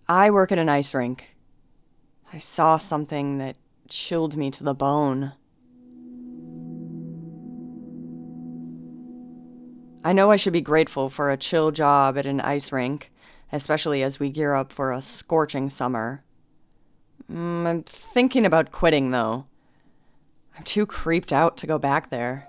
I work at an ice rink. I saw something that chilled me to the bone. I know I should be grateful for a chill job at an ice rink, especially as we gear up for a scorching summer. I'm thinking about quitting, though. I'm too creeped out to go back there.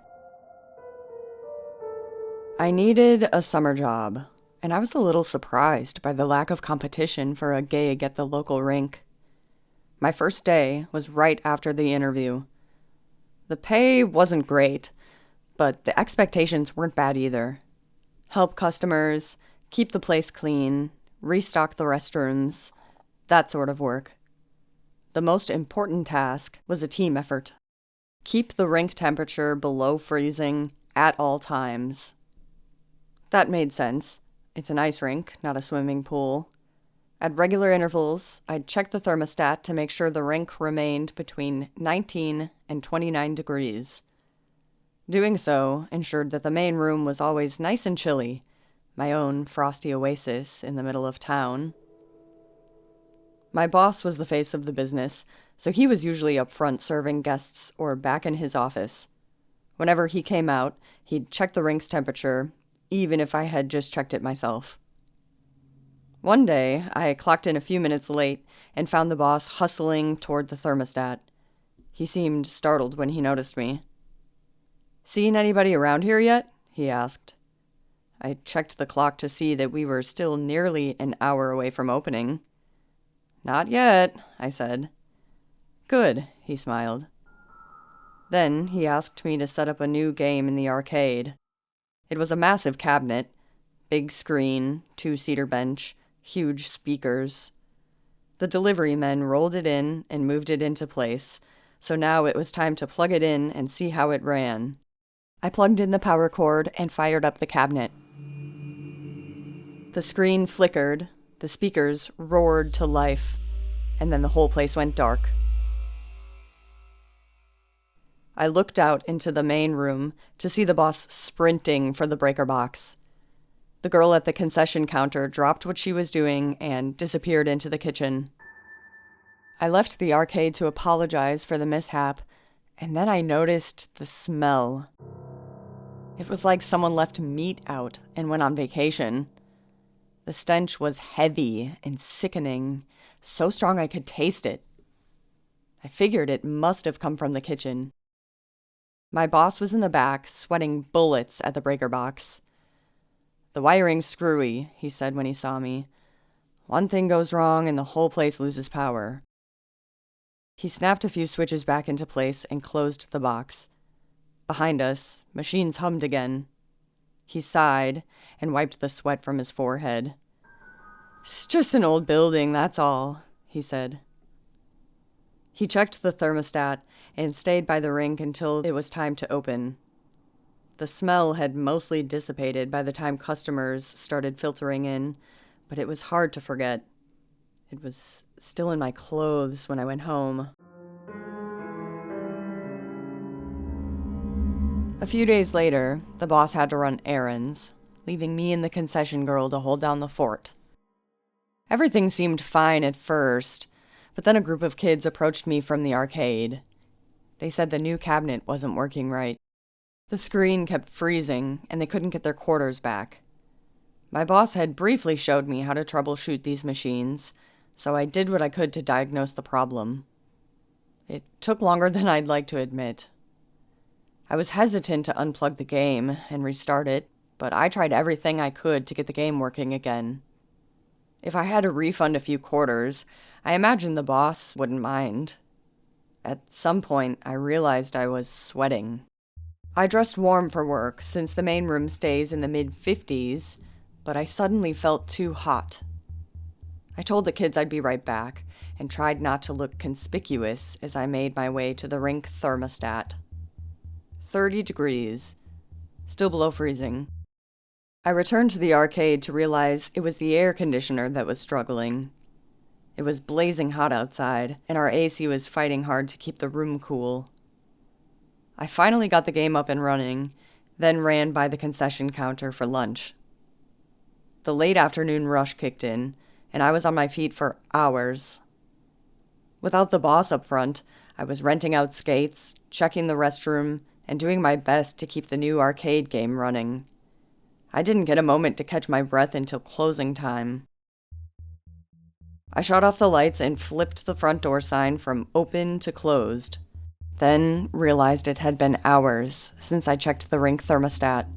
I needed a summer job, and I was a little surprised by the lack of competition for a gig at the local rink. My first day was right after the interview. The pay wasn't great, but the expectations weren't bad either. Help customers, keep the place clean, restock the restrooms, that sort of work. The most important task was a team effort. Keep the rink temperature below freezing at all times. That made sense. It's an ice rink, not a swimming pool. At regular intervals, I'd check the thermostat to make sure the rink remained between 19 and 29 degrees. Doing so ensured that the main room was always nice and chilly, my own frosty oasis in the middle of town. My boss was the face of the business, so he was usually up front serving guests or back in his office. Whenever he came out, he'd check the rink's temperature, even if I had just checked it myself. One day, I clocked in a few minutes late and found the boss hustling toward the thermostat. He seemed startled when he noticed me. "Seen anybody around here yet?" he asked. I checked the clock to see that we were still nearly an hour away from opening. "Not yet," I said. "Good," he smiled. Then he asked me to set up a new game in the arcade. It was a massive cabinet, big screen, two-seater bench, huge speakers. The delivery men rolled it in and moved it into place, so now it was time to plug it in and see how it ran. I plugged in the power cord and fired up the cabinet. The screen flickered, the speakers roared to life, and then the whole place went dark. I looked out into the main room to see the boss sprinting for the breaker box. The girl at the concession counter dropped what she was doing and disappeared into the kitchen. I left the arcade to apologize for the mishap, and then I noticed the smell. It was like someone left meat out and went on vacation. The stench was heavy and sickening, so strong I could taste it. I figured it must have come from the kitchen. My boss was in the back, sweating bullets at the breaker box. "The wiring's screwy," he said when he saw me. "One thing goes wrong and the whole place loses power." He snapped a few switches back into place and closed the box. Behind us, machines hummed again. He sighed and wiped the sweat from his forehead. "It's just an old building, that's all," he said. He checked the thermostat and stayed by the rink until it was time to open. The smell had mostly dissipated by the time customers started filtering in, but it was hard to forget. It was still in my clothes when I went home. A few days later, the boss had to run errands, leaving me and the concession girl to hold down the fort. Everything seemed fine at first, but then a group of kids approached me from the arcade. They said the new cabinet wasn't working right. The screen kept freezing, and they couldn't get their quarters back. My boss had briefly showed me how to troubleshoot these machines, so I did what I could to diagnose the problem. It took longer than I'd like to admit. I was hesitant to unplug the game and restart it, but I tried everything I could to get the game working again. If I had to refund a few quarters, I imagined the boss wouldn't mind. At some point, I realized I was sweating. I dressed warm for work since the main room stays in the mid-50s, but I suddenly felt too hot. I told the kids I'd be right back and tried not to look conspicuous as I made my way to the rink thermostat. 30 degrees, still below freezing. I returned to the arcade to realize it was the air conditioner that was struggling. It was blazing hot outside, and our AC was fighting hard to keep the room cool. I finally got the game up and running, then ran by the concession counter for lunch. The late afternoon rush kicked in, and I was on my feet for hours. Without the boss up front, I was renting out skates, checking the restroom, and doing my best to keep the new arcade game running. I didn't get a moment to catch my breath until closing time. I shut off the lights and flipped the front door sign from open to closed, then realized it had been hours since I checked the rink thermostat.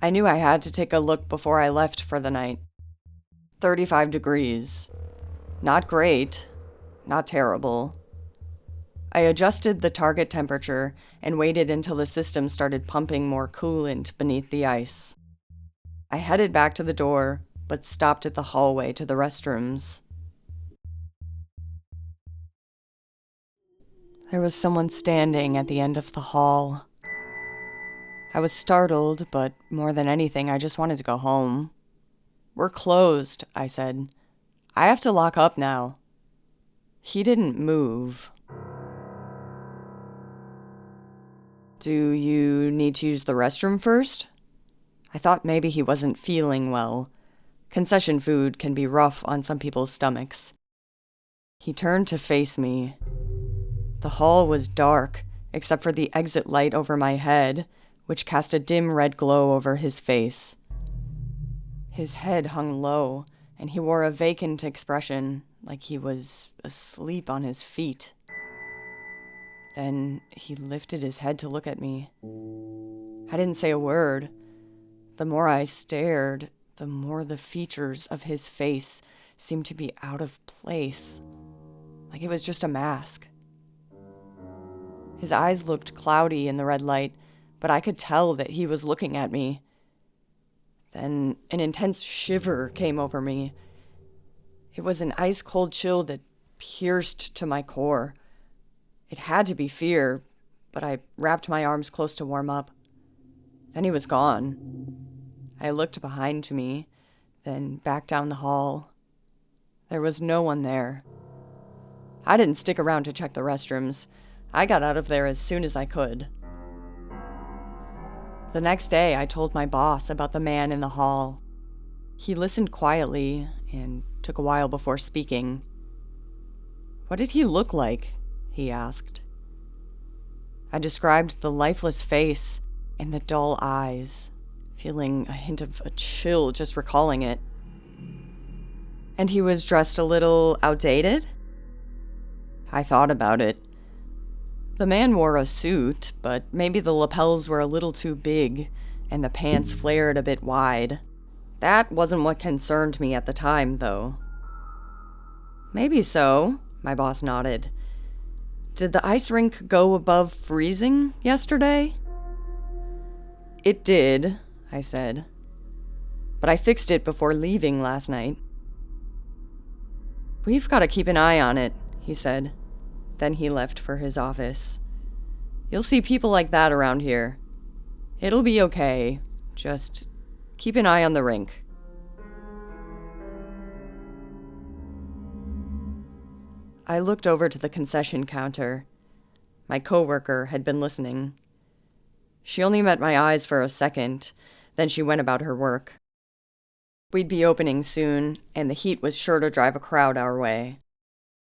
I knew I had to take a look before I left for the night. 35 degrees. Not great, not terrible. I adjusted the target temperature and waited until the system started pumping more coolant beneath the ice. I headed back to the door, but stopped at the hallway to the restrooms. There was someone standing at the end of the hall. I was startled, but more than anything, I just wanted to go home. "We're closed," I said. "I have to lock up now." He didn't move. "Do you need to use the restroom first?" I thought maybe he wasn't feeling well. Concession food can be rough on some people's stomachs. He turned to face me. The hall was dark, except for the exit light over my head, which cast a dim red glow over his face. His head hung low, and he wore a vacant expression, like he was asleep on his feet. Then he lifted his head to look at me. I didn't say a word. The more I stared, the more the features of his face seemed to be out of place, like it was just a mask. His eyes looked cloudy in the red light, but I could tell that he was looking at me. Then an intense shiver came over me. It was an ice-cold chill that pierced to my core. It had to be fear, but I wrapped my arms close to warm up. Then he was gone. I looked behind me, then back down the hall. There was no one there. I didn't stick around to check the restrooms. I got out of there as soon as I could. The next day, I told my boss about the man in the hall. He listened quietly and took a while before speaking. "What did he look like?" he asked. I described the lifeless face and the dull eyes, feeling a hint of a chill just recalling it. "And he was dressed a little outdated?" I thought about it. The man wore a suit, but maybe the lapels were a little too big, and the pants flared a bit wide. That wasn't what concerned me at the time, though. "Maybe so," my boss nodded. "Did the ice rink go above freezing yesterday?" "It did," I said. "But I fixed it before leaving last night." "We've got to keep an eye on it," he said. Then he left for his office. "You'll see people like that around here. It'll be okay. Just keep an eye on the rink." I looked over to the concession counter. My coworker had been listening. She only met my eyes for a second, then she went about her work. We'd be opening soon, and the heat was sure to drive a crowd our way.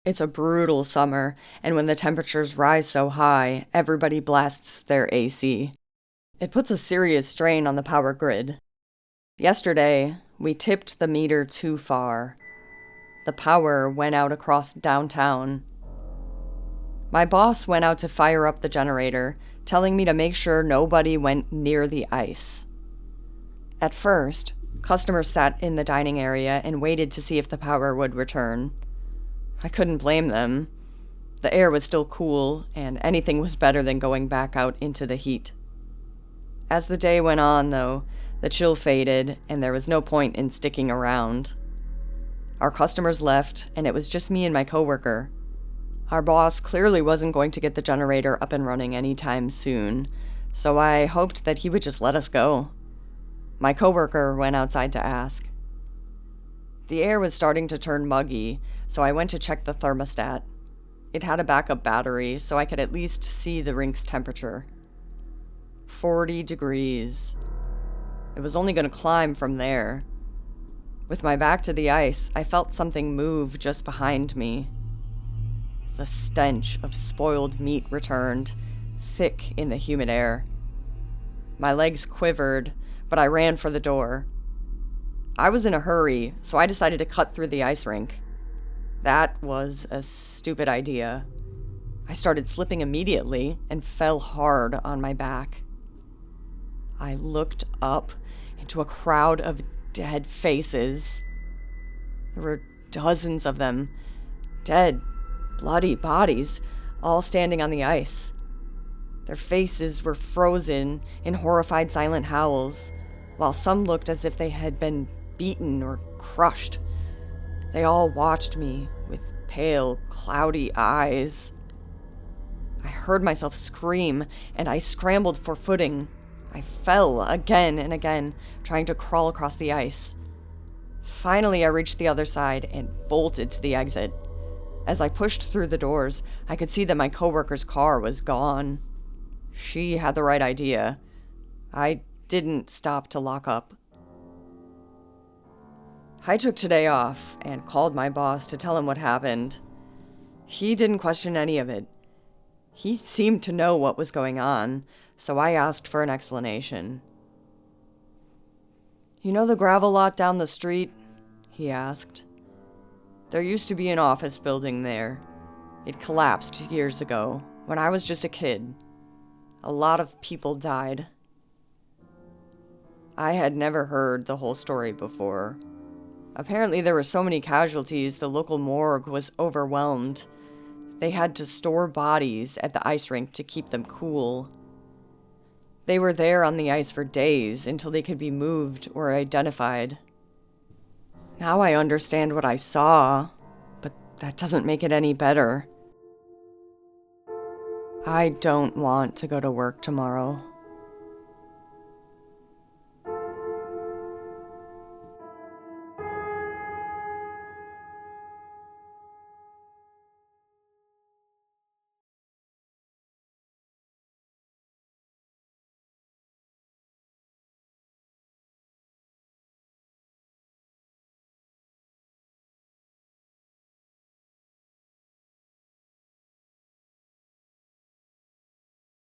It's a brutal summer, and when the temperatures rise so high, everybody blasts their AC. It puts a serious strain on the power grid. Yesterday, we tipped the meter too far. The power went out across downtown. My boss went out to fire up the generator, telling me to make sure nobody went near the ice. At first, customers sat in the dining area and waited to see if the power would return. I couldn't blame them. The air was still cool, and anything was better than going back out into the heat. As the day went on, though, the chill faded, and there was no point in sticking around. Our customers left, and it was just me and my coworker. Our boss clearly wasn't going to get the generator up and running anytime soon, so I hoped that he would just let us go. My coworker went outside to ask. The air was starting to turn muggy, so I went to check the thermostat. It had a backup battery, so I could at least see the rink's temperature. 40 degrees. It was only going to climb from there. With my back to the ice, I felt something move just behind me. The stench of spoiled meat returned, thick in the humid air. My legs quivered, but I ran for the door. I was in a hurry, so I decided to cut through the ice rink. That was a stupid idea. I started slipping immediately and fell hard on my back. I looked up into a crowd of dead faces. There were dozens of them, dead, bloody bodies, all standing on the ice. Their faces were frozen in horrified silent howls, while some looked as if they had been beaten or crushed. They all watched me with pale, cloudy eyes. I heard myself scream, and I scrambled for footing. I fell again and again, trying to crawl across the ice. Finally, I reached the other side and bolted to the exit. As I pushed through the doors, I could see that my coworker's car was gone. She had the right idea. I didn't stop to lock up. I took today off and called my boss to tell him what happened. He didn't question any of it. He seemed to know what was going on, so I asked for an explanation. "You know the gravel lot down the street?" he asked. "There used to be an office building there. It collapsed years ago, when I was just a kid. A lot of people died." I had never heard the whole story before. Apparently there were so many casualties, the local morgue was overwhelmed. They had to store bodies at the ice rink to keep them cool. They were there on the ice for days until they could be moved or identified. Now I understand what I saw, but that doesn't make it any better. I don't want to go to work tomorrow.